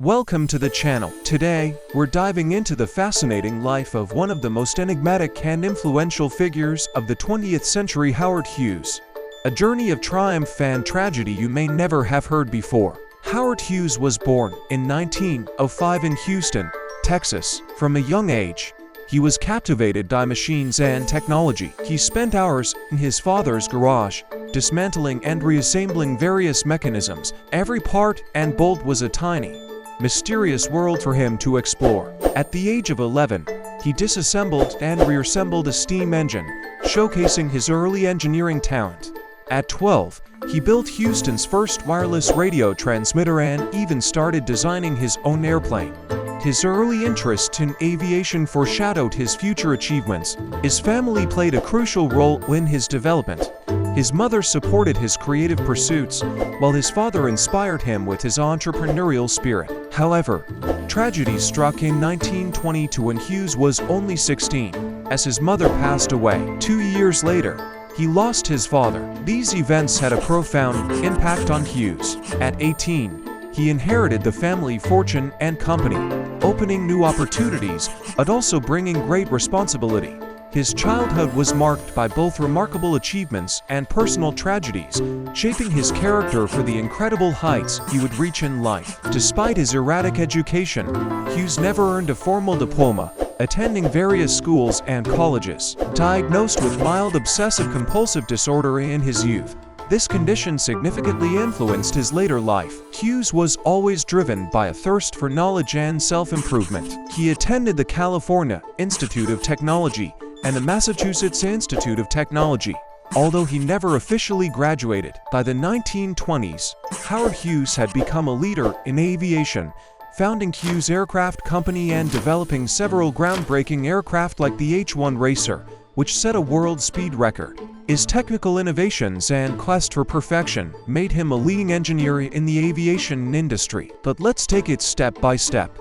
Welcome to the channel. Today, we're diving into the fascinating life of one of the most enigmatic and influential figures of the 20th century, Howard Hughes. A journey of triumph and tragedy you may never have heard before. Howard Hughes was born in 1905 in Houston, Texas. From a young age, he was captivated by machines and technology. He spent hours in his father's garage, dismantling and reassembling various mechanisms. Every part and bolt was a tiny, mysterious world for him to explore. At the age of 11, he disassembled and reassembled a steam engine, showcasing his early engineering talent. At 12, he built Houston's first wireless radio transmitter and even started designing his own airplane. His early interest in aviation foreshadowed his future achievements. His family played a crucial role in his development. His mother supported his creative pursuits, while his father inspired him with his entrepreneurial spirit. However, tragedy struck in 1922 when Hughes was only 16, as his mother passed away. 2 years later, he lost his father. These events had a profound impact on Hughes. At 18, he inherited the family fortune and company, opening new opportunities, but also bringing great responsibility. His childhood was marked by both remarkable achievements and personal tragedies, shaping his character for the incredible heights he would reach in life. Despite his erratic education, Hughes never earned a formal diploma, attending various schools and colleges. Diagnosed with mild obsessive-compulsive disorder in his youth, this condition significantly influenced his later life. Hughes was always driven by a thirst for knowledge and self-improvement. He attended the California Institute of Technology and the Massachusetts Institute of Technology, although he never officially graduated. By the 1920s, Howard Hughes had become a leader in aviation, founding Hughes Aircraft Company and developing several groundbreaking aircraft like the H-1 Racer, which set a world speed record. His technical innovations and quest for perfection made him a leading engineer in the aviation industry. But let's take it step by step.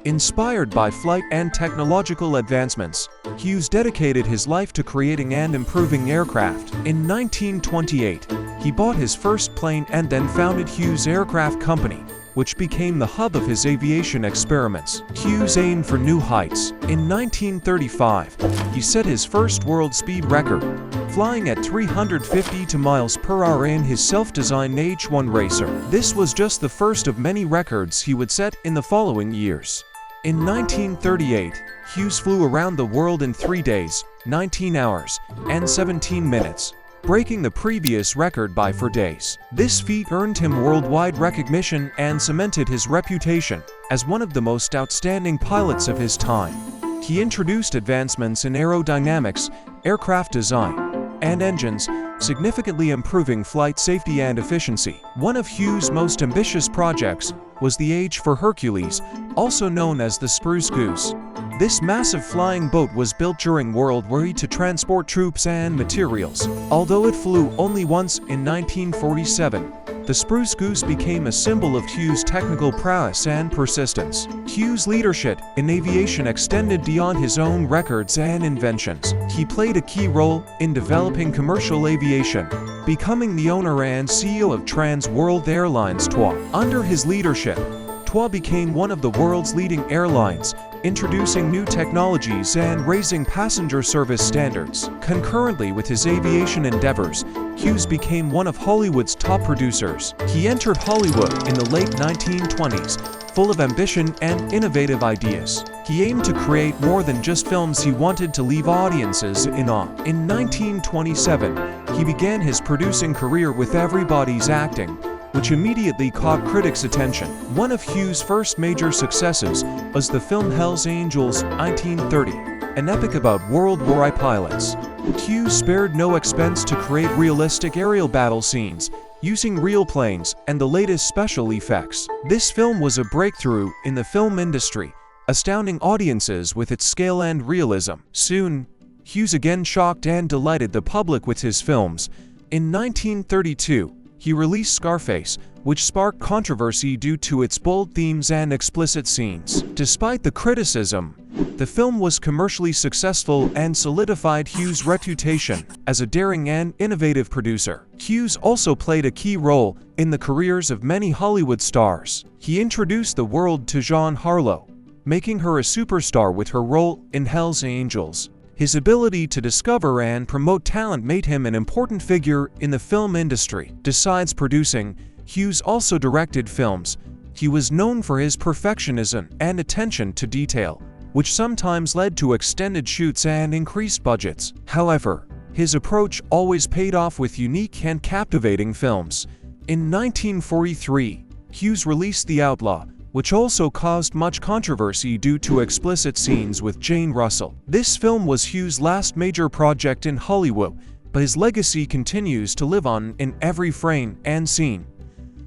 Inspired by flight and technological advancements, Hughes dedicated his life to creating and improving aircraft. In 1928, he bought his first plane and then founded Hughes Aircraft Company, which became the hub of his aviation experiments. Hughes aimed for new heights. In 1935, he set his first world speed record, flying at 352 miles per hour in his self-designed H-1 Racer. This was just the first of many records he would set in the following years. In 1938, Hughes flew around the world in 3 days, 19 hours, and 17 minutes, breaking the previous record by 4 days. This feat earned him worldwide recognition and cemented his reputation as one of the most outstanding pilots of his time. He introduced advancements in aerodynamics, aircraft design, and engines, significantly improving flight safety and efficiency. One of Hughes' most ambitious projects was the H-4 Hercules, also known as the Spruce Goose. This massive flying boat was built during World War II to transport troops and materials. Although it flew only once in 1947, the Spruce Goose became a symbol of Hughes' technical prowess and persistence. Hughes' leadership in aviation extended beyond his own records and inventions. He played a key role in developing commercial aviation, becoming the owner and CEO of Trans World Airlines TWA. Under his leadership, TWA became one of the world's leading airlines, introducing new technologies and raising passenger service standards. Concurrently with his aviation endeavors, Hughes became one of Hollywood's top producers. He entered Hollywood in the late 1920s, full of ambition and innovative ideas. He aimed to create more than just films. He wanted to leave audiences in awe. In 1927, he began his producing career with Everybody's Acting, which immediately caught critics' attention. One of Hughes' first major successes was the film Hell's Angels, 1930, an epic about World War I pilots. Hughes spared no expense to create realistic aerial battle scenes, using real planes and the latest special effects. This film was a breakthrough in the film industry, astounding audiences with its scale and realism. Soon, Hughes again shocked and delighted the public with his films. In 1932, he released Scarface, which sparked controversy due to its bold themes and explicit scenes. Despite the criticism, The film was commercially successful and solidified Hughes' reputation as a daring and innovative producer. Hughes also played a key role in the careers of many Hollywood stars. He introduced the world to Jean Harlow, making her a superstar with her role in Hell's Angels. His ability to discover and promote talent made him an important figure in the film industry. Besides producing, Hughes also directed films. He was known for his perfectionism and attention to detail, which sometimes led to extended shoots and increased budgets. However, his approach always paid off with unique and captivating films. In 1943, Hughes released The Outlaw, which also caused much controversy due to explicit scenes with Jane Russell. This film was Hughes' last major project in Hollywood, but his legacy continues to live on in every frame and scene,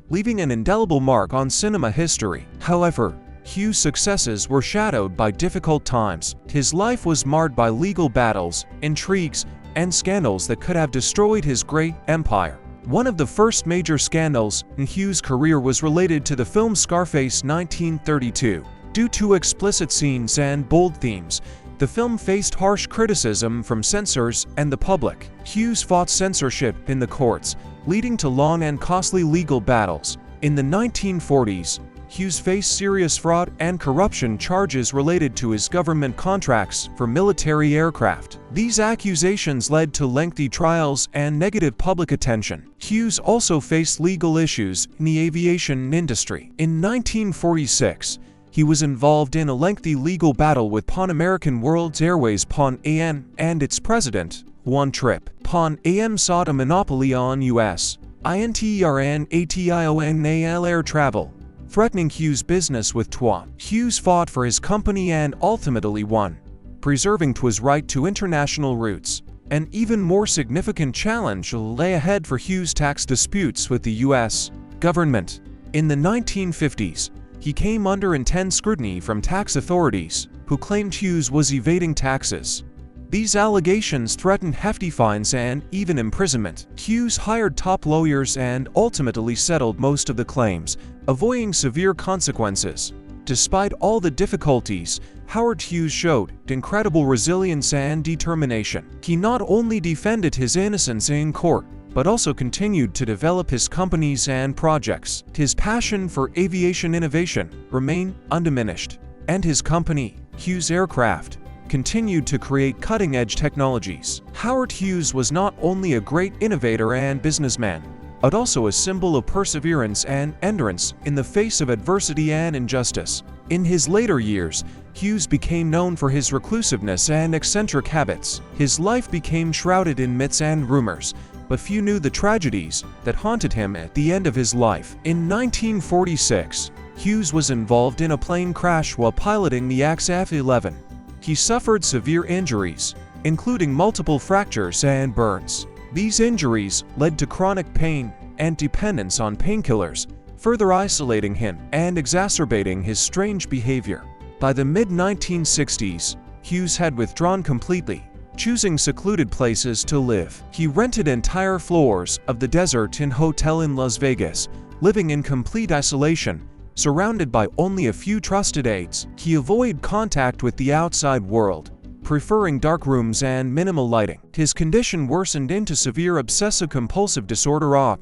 leaving an indelible mark on cinema history. However, Hughes' successes were shadowed by difficult times. His life was marred by legal battles, intrigues, and scandals that could have destroyed his great empire. One of the first major scandals in Hughes' career was related to the film Scarface 1932. Due to explicit scenes and bold themes, the film faced harsh criticism from censors and the public. Hughes fought censorship in the courts, leading to long and costly legal battles. In the 1940s, Hughes faced serious fraud and corruption charges related to his government contracts for military aircraft. These accusations led to lengthy trials and negative public attention. Hughes also faced legal issues in the aviation industry. In 1946, he was involved in a lengthy legal battle with Pan American World Airways Pan AM and its president, Juan Trippe. Pan AM sought a monopoly on U.S. international air travel, threatening Hughes' business with TWA. Hughes fought for his company and ultimately won, preserving TWA's right to international routes. An even more significant challenge lay ahead for Hughes' tax disputes with the U.S. government. In the 1950s, he came under intense scrutiny from tax authorities, who claimed Hughes was evading taxes. These allegations threatened hefty fines and even imprisonment. Hughes hired top lawyers and ultimately settled most of the claims, avoiding severe consequences. Despite all the difficulties, Howard Hughes showed incredible resilience and determination. He not only defended his innocence in court, but also continued to develop his companies and projects. His passion for aviation innovation remained undiminished, and his company, Hughes Aircraft, continued to create cutting-edge technologies. Howard Hughes was not only a great innovator and businessman, but also a symbol of perseverance and endurance in the face of adversity and injustice. In his later years, Hughes became known for his reclusiveness and eccentric habits. His life became shrouded in myths and rumors, but few knew the tragedies that haunted him at the end of his life. In 1946, Hughes was involved in a plane crash while piloting the F-11. He suffered severe injuries, including multiple fractures and burns. These injuries led to chronic pain and dependence on painkillers, further isolating him and exacerbating his strange behavior. By the mid-1960s, Hughes had withdrawn completely, choosing secluded places to live. He rented entire floors of the Desert Inn Hotel in Las Vegas, living in complete isolation, surrounded by only a few trusted aides. He avoided contact with the outside world, preferring dark rooms and minimal lighting. His condition worsened into severe obsessive-compulsive disorder,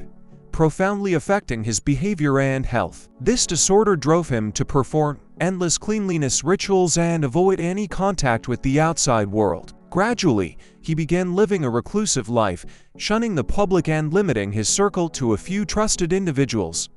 profoundly affecting his behavior and health. This disorder drove him to perform endless cleanliness rituals and avoid any contact with the outside world. Gradually, he began living a reclusive life, shunning the public and limiting his circle to a few trusted individuals.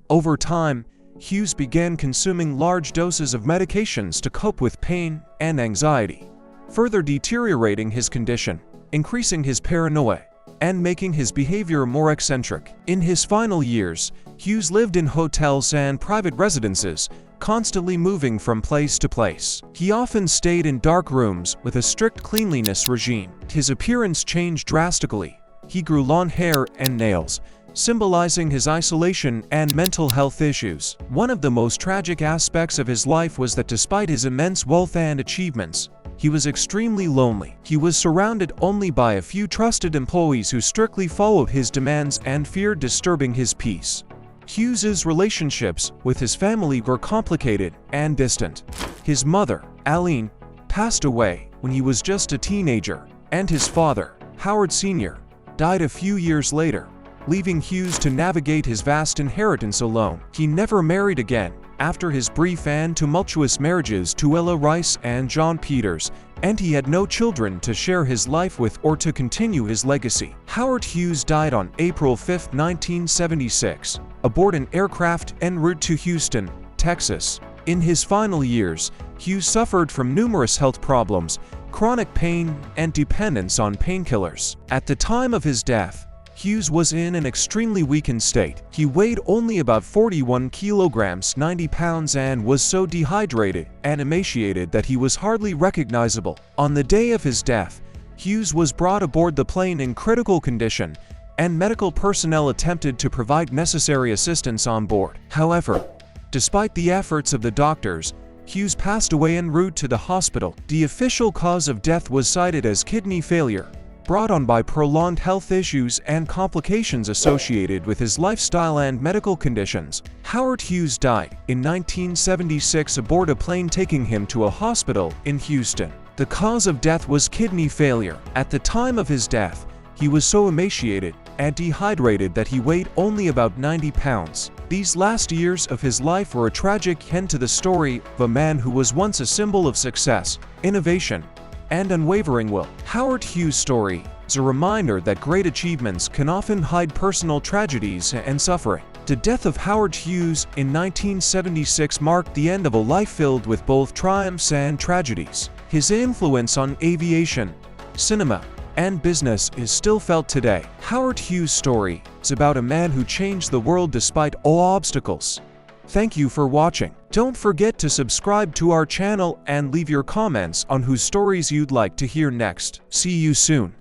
Over time, Hughes began consuming large doses of medications to cope with pain and anxiety, further deteriorating his condition, increasing his paranoia, and making his behavior more eccentric. In his final years, Hughes lived in hotels and private residences, constantly moving from place to place. He often stayed in dark rooms with a strict cleanliness regime. His appearance changed drastically. He grew long hair and nails, symbolizing his isolation and mental health issues. One of the most tragic aspects of his life was that despite his immense wealth and achievements, he was extremely lonely. He was surrounded only by a few trusted employees who strictly followed his demands and feared disturbing his peace. Hughes's relationships with his family were complicated and distant. His mother, Aline, passed away when he was just a teenager, and his father, Howard Sr., died a few years later, leaving Hughes to navigate his vast inheritance alone. He never married again after his brief and tumultuous marriages to Ella Rice and John Peters, and he had no children to share his life with or to continue his legacy. Howard Hughes died on April 5, 1976, aboard an aircraft en route to Houston, Texas. In his final years, Hughes suffered from numerous health problems, chronic pain, and dependence on painkillers. At the time of his death, Hughes was in an extremely weakened state. He weighed only about 41 kilograms, 90 pounds, and was so dehydrated and emaciated that he was hardly recognizable. On the day of his death, Hughes was brought aboard the plane in critical condition, and medical personnel attempted to provide necessary assistance on board. However, despite the efforts of the doctors, Hughes passed away en route to the hospital. The official cause of death was cited as kidney failure, brought on by prolonged health issues and complications associated with his lifestyle and medical conditions. Howard Hughes died in 1976 aboard a plane taking him to a hospital in Houston. The cause of death was kidney failure. At the time of his death, he was so emaciated and dehydrated that he weighed only about 90 pounds. These last years of his life were a tragic end to the story of a man who was once a symbol of success, innovation, and unwavering will. Howard Hughes' story is a reminder that great achievements can often hide personal tragedies and suffering. The death of Howard Hughes in 1976 marked the end of a life filled with both triumphs and tragedies. His influence on aviation, cinema, and business is still felt today. Howard Hughes' story is about a man who changed the world despite all obstacles. Thank you for watching. Don't forget to subscribe to our channel and leave your comments on whose stories you'd like to hear next. See you soon.